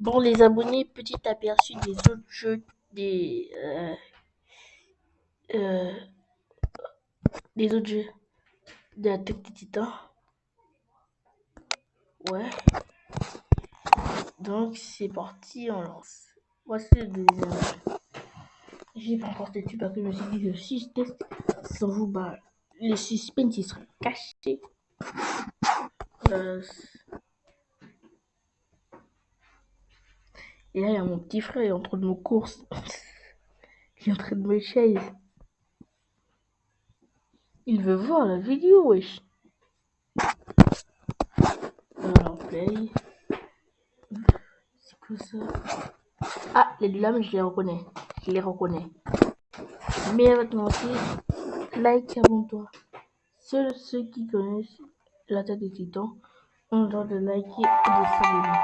Bon, les abonnés, petit aperçu des autres jeux euh, des autres jeux de la tête des titans. Ouais. Donc c'est parti, on lance. Voici le deuxième jeu. J'ai pas encore testé parce que je me suis dit que si je teste sans vous, bah, le suspense il sera caché. Et là, il y a mon petit frère, il est en train de me course. Il est en train de me chase. Il veut voir la vidéo, wesh. Alors, play. C'est quoi ça? Ah, les deux lames, je les reconnais. Je les reconnais. Mais maintenant aussi, like avant toi. Seuls ceux qui connaissent la tête des titans ont le droit de liker et de s'abonner.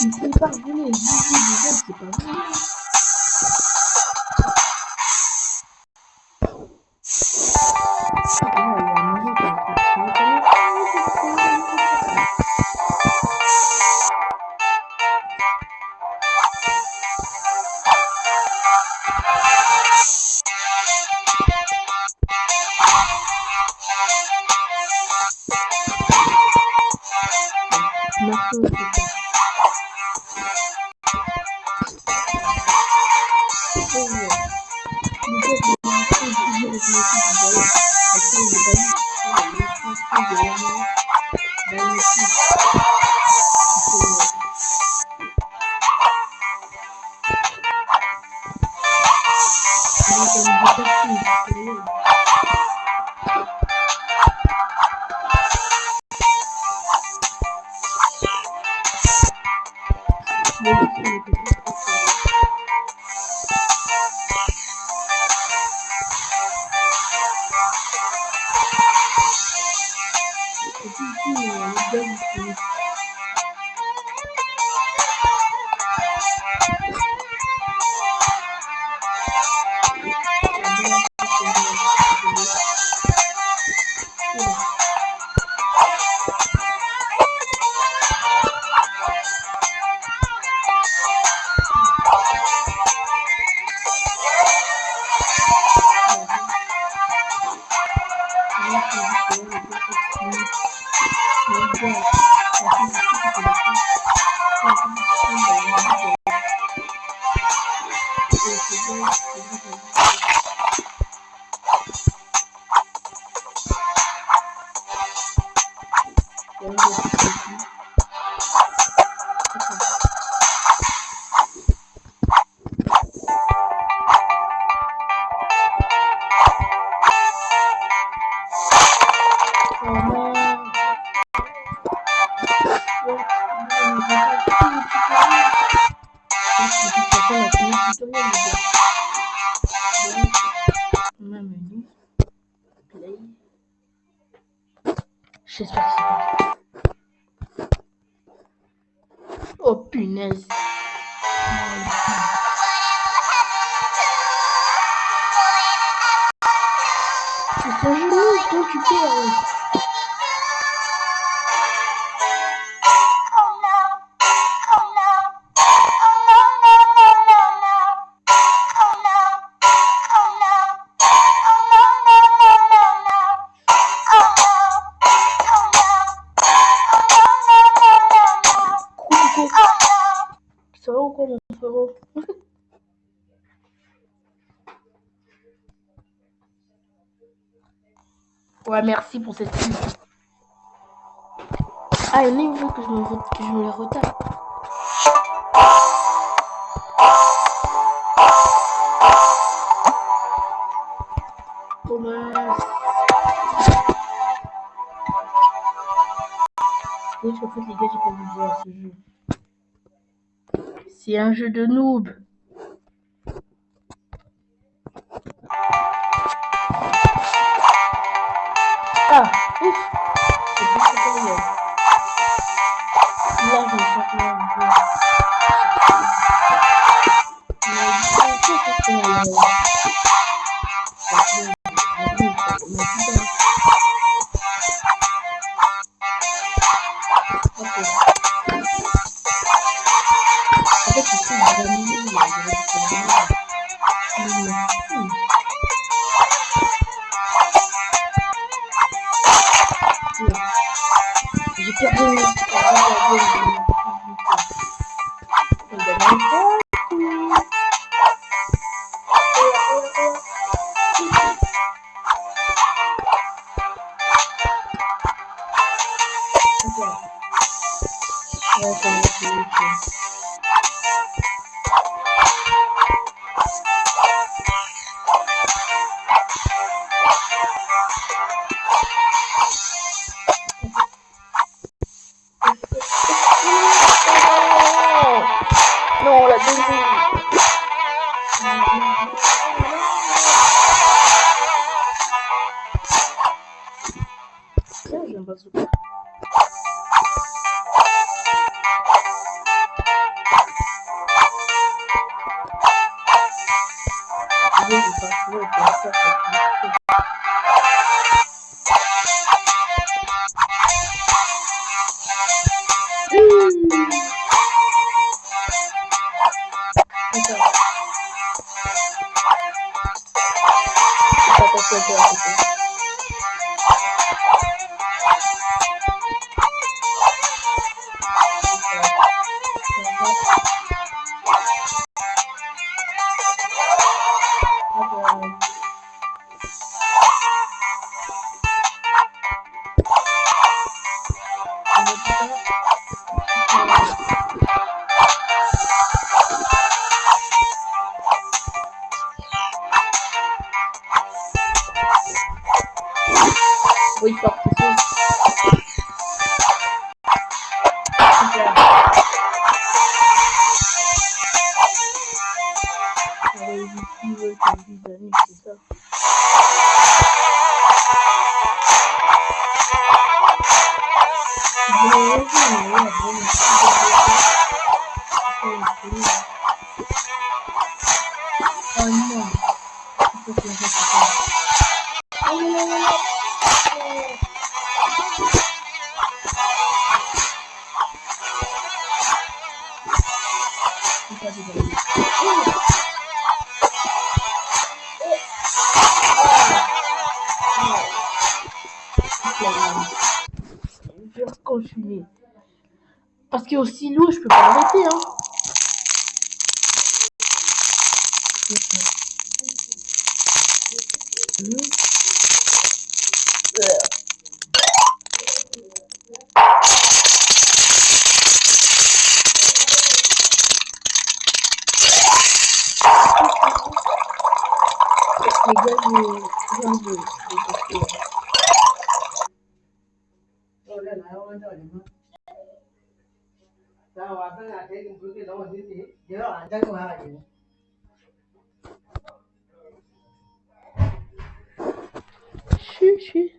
C'est pas vrai, c'est pas vrai. J'espère que c'est pas. Oh punaise. C'est un jeu dont tu perds. Ça va ou quoi, mon frérot? Ouais, merci pour cette pub. Ah, il y en a une fois que je me les retape. Dommage. En fait, les gars, j'ai pas envie de jouer à ce jeu. C'est un jeu de noob. Ah, ouf. C'est pas très bien. Là, je me sens un peu. Non, la deuxième. Tiens, j'aime pas ce coup. Oui, par contre. Je vais continuer. Parce qu'au silo, je peux pas arrêter, hein. Les gars, je viens de Chut, chut.